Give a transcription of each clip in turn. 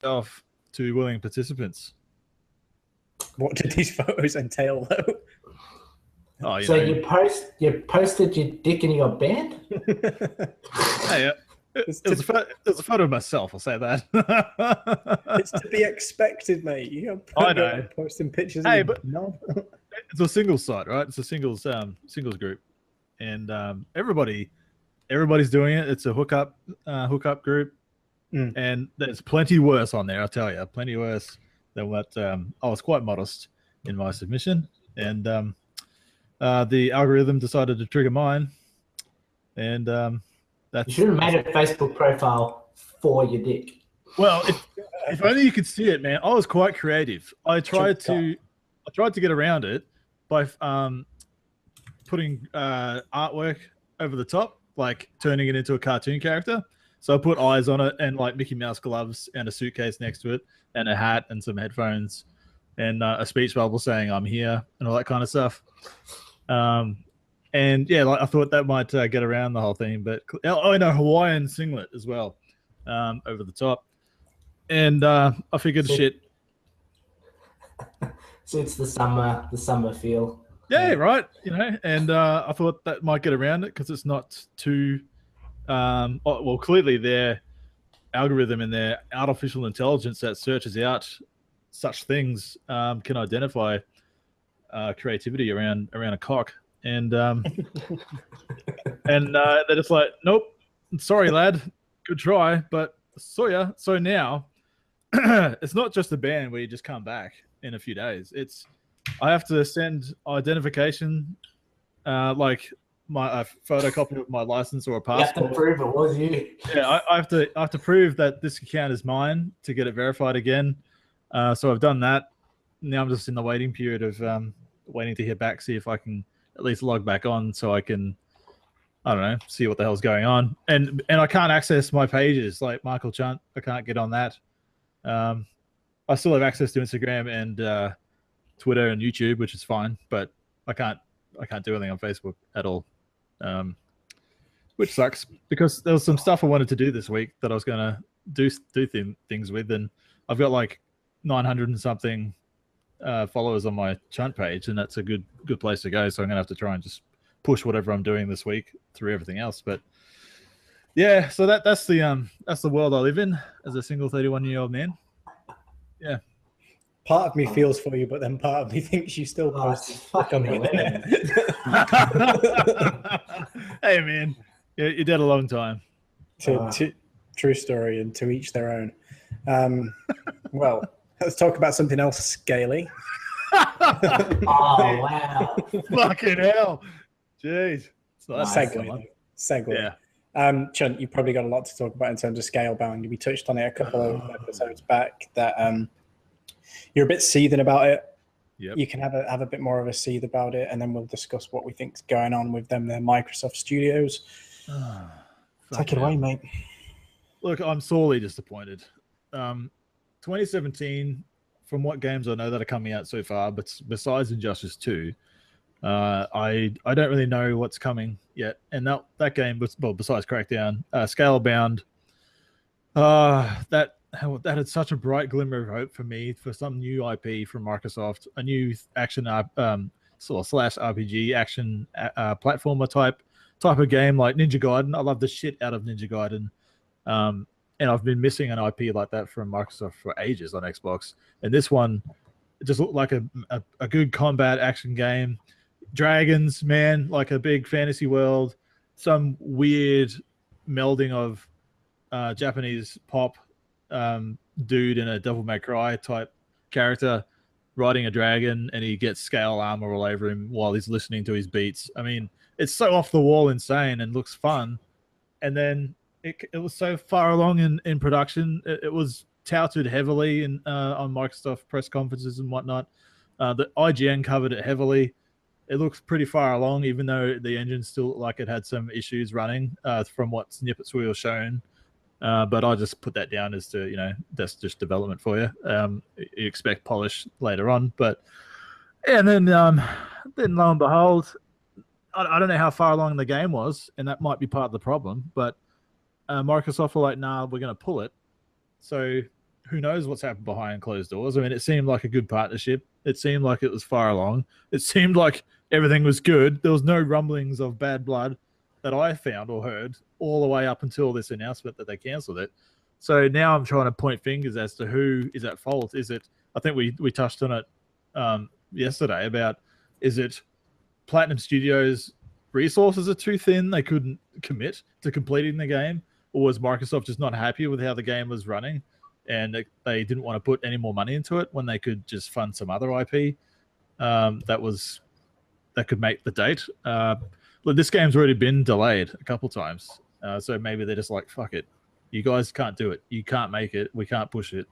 myself to willing participants. What did these photos entail, though? Oh, So you posted your dick in your bed? Hey, it was a photo of myself. I'll say that. It's to be expected, mate. You I know. Posting pictures. Hey, of but no. It's a singles site, right? It's a singles group, and everybody's doing it. It's a hookup group, and there's plenty worse on there. I'll tell you, plenty worse than what I was quite modest in my submission, and the algorithm decided to trigger mine, and that's. You should have made a Facebook profile for your dick. Well, if only you could see it, man. I was quite creative. I tried to get around it by putting artwork over the top, like turning it into a cartoon character. So I put eyes on it and like Mickey Mouse gloves and a suitcase next to it and a hat and some headphones and a speech bubble saying I'm here and all that kind of stuff. And yeah, like I thought that might get around the whole thing, but Hawaiian singlet as well over the top. And I figured shit. So it's the summer feel. Yeah, right. And I thought that might get around it because it's not too. Well, clearly their algorithm and their artificial intelligence that searches out such things can identify creativity around a cock, and and they're just like, nope, sorry, lad, good try, but saw ya. So now it's not just a ban where you just come back in a few days. I have to send identification, like my photocopy of my license or a passport. You have to prove it was you. Yeah, I have to prove that this account is mine to get it verified again. So I've done that. Now I'm just in the waiting period of waiting to hear back, see if I can at least log back on, so I can, I don't know, see what the hell's going on. And I can't access my pages like Michael Chunt. I can't get on that. I still have access to Instagram and Twitter and YouTube, which is fine, but I can't do anything on Facebook at all, which sucks because there was some stuff I wanted to do this week that I was going to do things with, and I've got like 900 and something followers on my Chunt page, and that's a good place to go. So I'm going to have to try and just push whatever I'm doing this week through everything else. But yeah, so that's the world I live in as a single 31-year-old man. Yeah. Part of me feels for you, but then part of me thinks you still post fucking on the Hey, man, you're dead a long time. True story, and to each their own. Well, let's talk about something else scaly. Oh, wow. Fucking hell. Jeez. It's not Segue. Yeah. Chunt, you've probably got a lot to talk about in terms of Scalebound. We touched on it a couple of episodes back that you're a bit seething about it. Yep. You can have a bit more of a seethe about it, and then we'll discuss what we think's going on with them, their Microsoft Studios. Take it away, mate. Look, I'm sorely disappointed. 2017, from what games I know that are coming out so far, but besides Injustice 2, I don't really know what's coming yet. And that game was, well, besides Crackdown, Scalebound, that had such a bright glimmer of hope for me for some new IP from Microsoft, a new action slash RPG action platformer type of game like Ninja Gaiden. I love the shit out of Ninja Gaiden. And I've been missing an IP like that from Microsoft for ages on Xbox. And this one just looked like a good combat action game. Dragons, man, like a big fantasy world. Some weird melding of Japanese pop dude in a Devil May Cry type character riding a dragon, and he gets scale armor all over him while he's listening to his beats. I mean, it's so off the wall insane and looks fun. And then it was so far along in production. It was touted heavily on Microsoft press conferences and whatnot. The IGN covered it heavily. It looks pretty far along, even though the engine still looked like it had some issues running from what snippets we were shown. But I just put that down as to, that's just development for you. You expect polish later on. But, yeah, and then lo and behold, I don't know how far along the game was, and that might be part of the problem, but Microsoft were like, nah, we're going to pull it. So who knows what's happened behind closed doors. I mean, it seemed like a good partnership. It seemed like it was far along. It seemed like everything was good. There was no rumblings of bad blood that I found or heard all the way up until this announcement that they cancelled it. So now I'm trying to point fingers as to who is at fault. Is it, I think we touched on it yesterday about, is it Platinum Studios' resources are too thin, they couldn't commit to completing the game, or was Microsoft just not happy with how the game was running and they didn't want to put any more money into it when they could just fund some other IP that could make the date? Look, this game's already been delayed a couple times, so maybe they're just like, fuck it, you guys can't do it, you can't make it, we can't push it,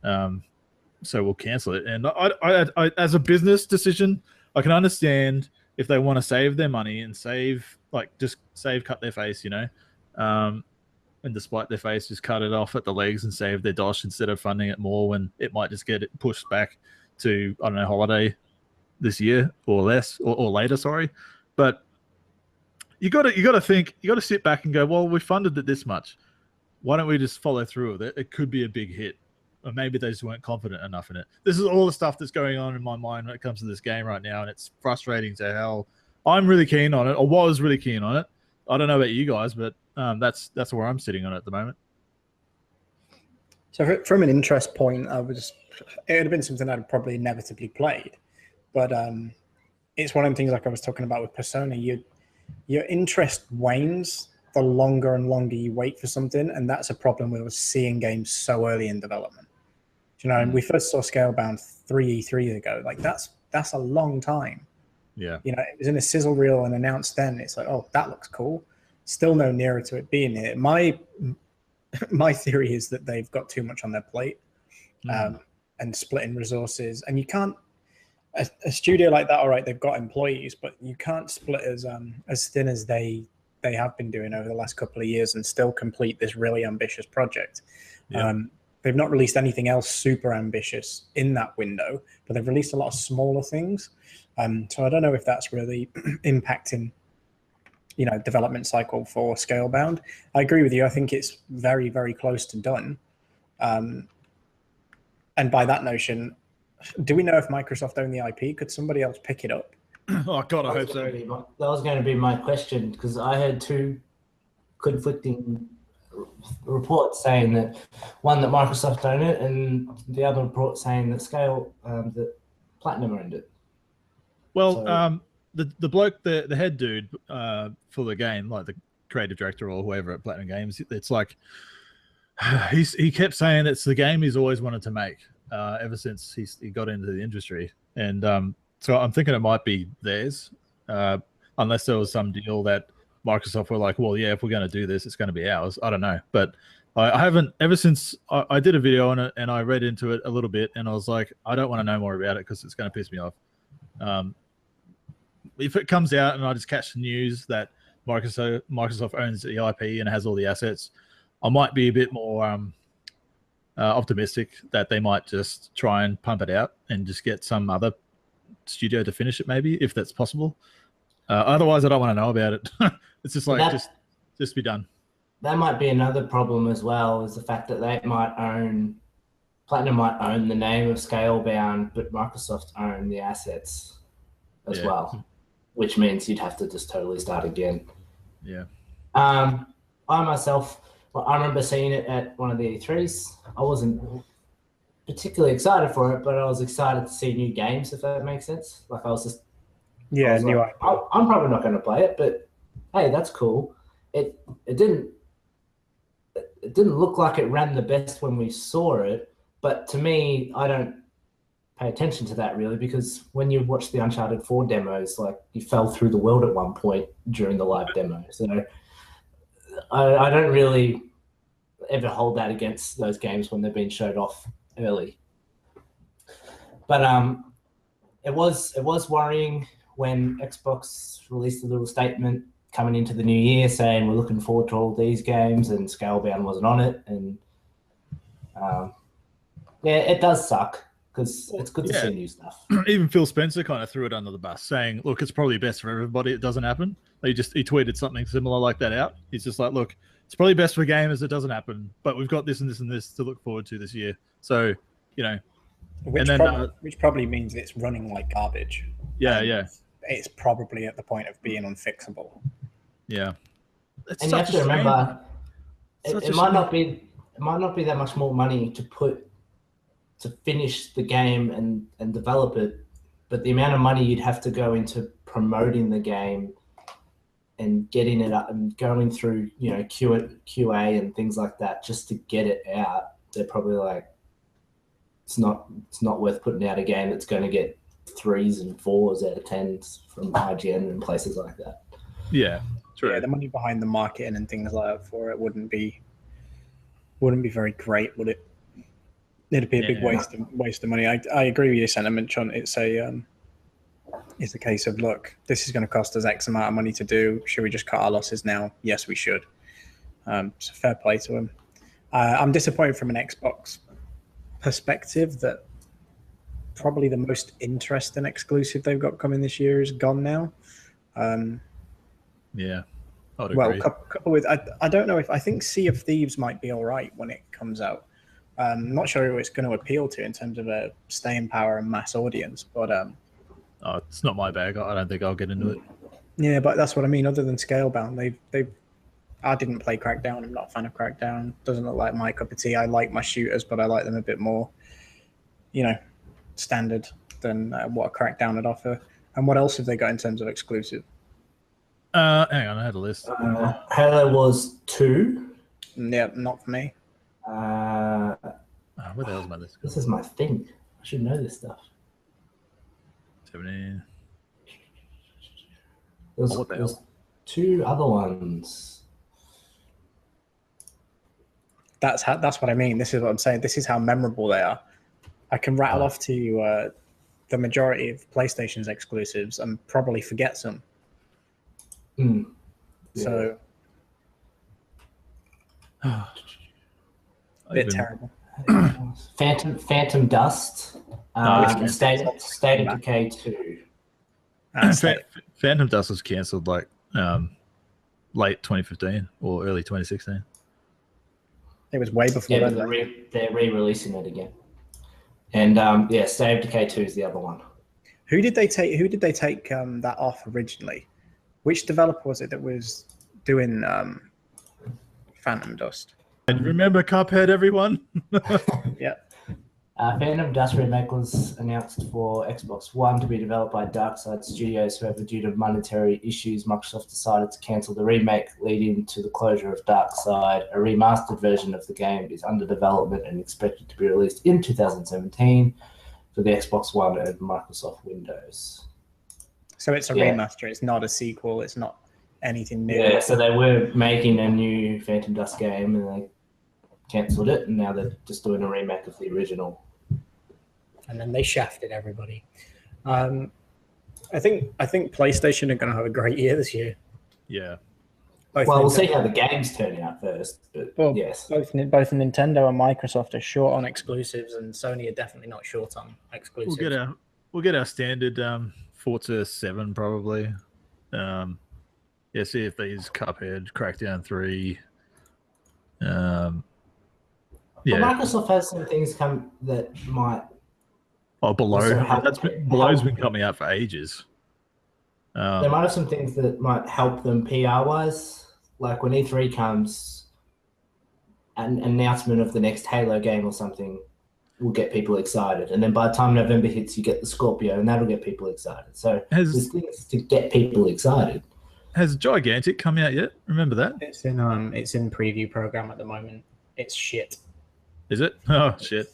so we'll cancel it. And I as a business decision, I can understand if they want to save their money and cut their face, you know, and despite their face, just cut it off at the legs and save their dosh instead of funding it more when it might just get it pushed back to, I don't know, holiday this year or less or later, sorry. But you got to think, you got to sit back and go, well, we funded it this much, why don't we just follow through with it? It could be a big hit. Or maybe they just weren't confident enough in it. This is all the stuff that's going on in my mind when it comes to this game right now, and it's frustrating to hell. I'm really keen on it, or was really keen on it. I don't know about you guys, but that's where I'm sitting on it at the moment. So from an interest point, it would have been something I'd probably inevitably played. But it's one of the things, like I was talking about with Persona, your interest wanes the longer and longer you wait for something, and that's a problem with seeing games so early in development. You know, and we first saw Scalebound 3 E3s ago. Like that's a long time. Yeah. You know, it was in a sizzle reel and announced then. It's like, oh, that looks cool. Still no nearer to it being here. My theory is that they've got too much on their plate, and splitting resources. And you can't, a studio like that, all right, they've got employees, but you can't split as thin as they have been doing over the last couple of years and still complete this really ambitious project. Yeah. They've not released anything else super ambitious in that window, but they've released a lot of smaller things. So I don't know if that's really impacting, you know, development cycle for Scalebound. I agree with you. I think it's very, very close to done. And by that notion, do we know if Microsoft own the IP? Could somebody else pick it up? Oh God, I hope so. That was going to be my question, because I heard two conflicting reports saying that one, that Microsoft owned it, and the other report saying that that Platinum owned it. Well, so, the bloke, the head dude for the game, like the creative director or whoever at Platinum Games, it's like he kept saying it's the game he's always wanted to make ever since he got into the industry, and so I'm thinking it might be theirs, unless there was some deal that Microsoft were like, well, yeah, if we're going to do this, it's going to be ours. I don't know. But I haven't, ever since I did a video on it and I read into it a little bit, and I was like, I don't want to know more about it because it's going to piss me off. If it comes out and I just catch the news that Microsoft owns the IP and has all the assets, I might be a bit more optimistic that they might just try and pump it out and just get some other studio to finish it, maybe, if that's possible. Otherwise, I don't want to know about it. It's just like, just be done. That might be another problem as well, is the fact that Platinum might own the name of Scalebound, but Microsoft own the assets as well, which means you'd have to just totally start again. Yeah. I myself, I remember seeing it at one of the E3s. I wasn't particularly excited for it, but I was excited to see new games, if that makes sense. Like I was just, I'm probably not going to play it, but hey, that's cool. It didn't look like it ran the best when we saw it, but to me, I don't pay attention to that really, because when you watch the Uncharted 4 demos, like you fell through the world at one point during the live demo. So I don't really ever hold that against those games when they've been showed off early. But it was worrying when Xbox released a little statement coming into the new year saying we're looking forward to all these games, and Scalebound wasn't on it. And yeah, it does suck because it's good to see new stuff. Even Phil Spencer kind of threw it under the bus, saying, look, it's probably best for everybody it doesn't happen. He tweeted something similar like that out. He's just like, look, it's probably best for gamers it doesn't happen, but we've got this and this and this to look forward to this year. So, you know, which probably means it's running like garbage. Yeah. It's probably at the point of being unfixable. Yeah. And you have to remember, it might not be that much more money to finish the game and develop it, but the amount of money you'd have to go into promoting the game and getting it up and going through, you know, QA and things like that just to get it out, they're probably like, it's not worth putting out a game that's going to get 3s and 4s out of 10s from IGN and places like that. Yeah, true. Yeah, the money behind the marketing and things like that for it wouldn't be very great, would it? It'd be a big waste of money. I agree with your sentiment, John. It's a case of, look, this is going to cost us X amount of money to do. Should we just cut our losses now? Yes, we should. So fair play to them. I'm disappointed from an Xbox perspective that probably the most interesting exclusive they've got coming this year is gone now. Yeah. I'd agree. Well, couple with I don't know if I think Sea of Thieves might be all right when it comes out. I'm not sure who it's going to appeal to in terms of a staying power and mass audience, but it's not my bag. I don't think I'll get into it. Yeah, but that's what I mean. Other than Scalebound, I didn't play Crackdown. I'm not a fan of Crackdown. Doesn't look like my cup of tea. I like my shooters, but I like them a bit more, you know, standard than what a Crackdown would offer. And what else have they got in terms of exclusive? Hang on, I had a list. Halo was 2. Yeah, not for me. Where the hell's my list? This is my thing. I should know this stuff. 17. There's 2 other ones. That's what I mean. This is what I'm saying. This is how memorable they are. I can rattle off to you the majority of PlayStation's exclusives and probably forget some. Yeah. So, bit terrible. Phantom Dust, State of Decay 2. Phantom Dust was cancelled like late 2015 or early 2016. It was way before. Yeah, but they're re-releasing it again. And State of Decay 2 is the other one. Who did they take that off originally? Which developer was it that was doing Phantom Dust? And remember Cuphead, everyone? Yeah. Phantom Dust Remake was announced for Xbox One to be developed by Darkside Studios. However, due to monetary issues, Microsoft decided to cancel the remake, leading to the closure of Darkside. A remastered version of the game is under development and expected to be released in 2017 for the Xbox One and Microsoft Windows. So it's a remaster. It's not a sequel. It's not anything new. Yeah, so they were making a new Phantom Dust game and they cancelled it, and now they're just doing a remake of the original. And then they shafted everybody. I think PlayStation are going to have a great year this year. Yeah. We'll see how the games turn out first. But yes, both Nintendo and Microsoft are short on exclusives, and Sony are definitely not short on exclusives. We'll get our standard Forza 7 probably. See if these Cuphead, Crackdown 3. But Microsoft has some things come that might. Below's been coming out for ages. There might have some things that might help them PR-wise, like when E3 comes, an announcement of the next Halo game or something will get people excited. And then by the time November hits, you get the Scorpio, and that'll get people excited. So there's things to get people excited. Has Gigantic come out yet? Remember that? It's in preview program at the moment. It's shit. Is it? Oh shit.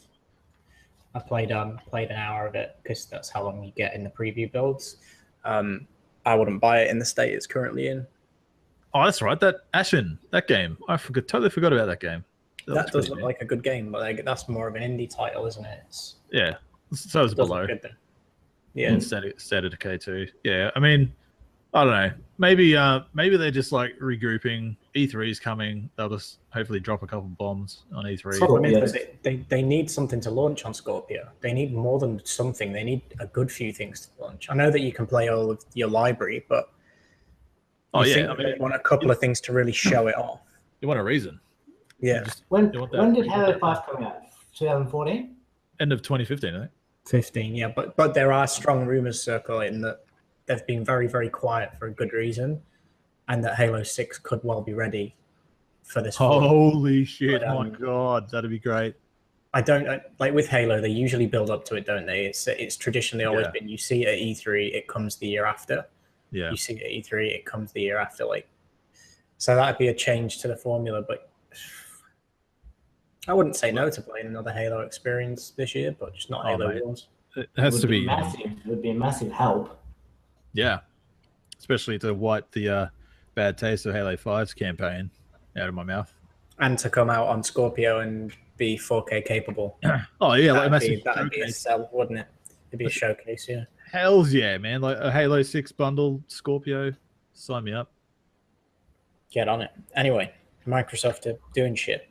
I played an hour of it because that's how long you get in the preview builds. I wouldn't buy it in the state it's currently in. Oh, that's right. That Ashen, that game. Totally forgot about that game. That does look like a good game, but that's more of an indie title, isn't it? Yeah. So is Below. Yeah. And State of Decay 2. Yeah. I mean, I don't know. Maybe they're just like regrouping. E3's coming. They'll just hopefully drop a couple bombs on E3. They need something to launch on Scorpio. They need more than something. They need a good few things to launch. I know that you can play all of your library, but they want a couple of things to really show it off. You want a reason. Yeah. When you want that- when did you want Halo that- 5 come out? 2014? End of 2015, I think. 15, yeah. But there are strong rumors circulating that they've been very, very quiet for a good reason, and that Halo 6 could well be ready for this fall. Holy shit! But, my God, that'd be great. I don't like with Halo. They usually build up to it, don't they? It's traditionally always been. You see it at E3, it comes the year after. Yeah. You see it at E3, it comes the year after. Like, so that'd be a change to the formula. But I wouldn't say no to playing another Halo experience this year, but just not Halo mate. Wars. It has to be massive. It would be a massive help. Yeah, especially to wipe the bad taste of Halo 5's campaign out of my mouth. And to come out on Scorpio and be 4K capable. Oh yeah, like a massive that'd be a showcase. sell, wouldn't it? It'd be a showcase, yeah. Hells yeah, man! Like a Halo 6 bundle, Scorpio, sign me up. Get on it. Anyway, Microsoft are doing shit.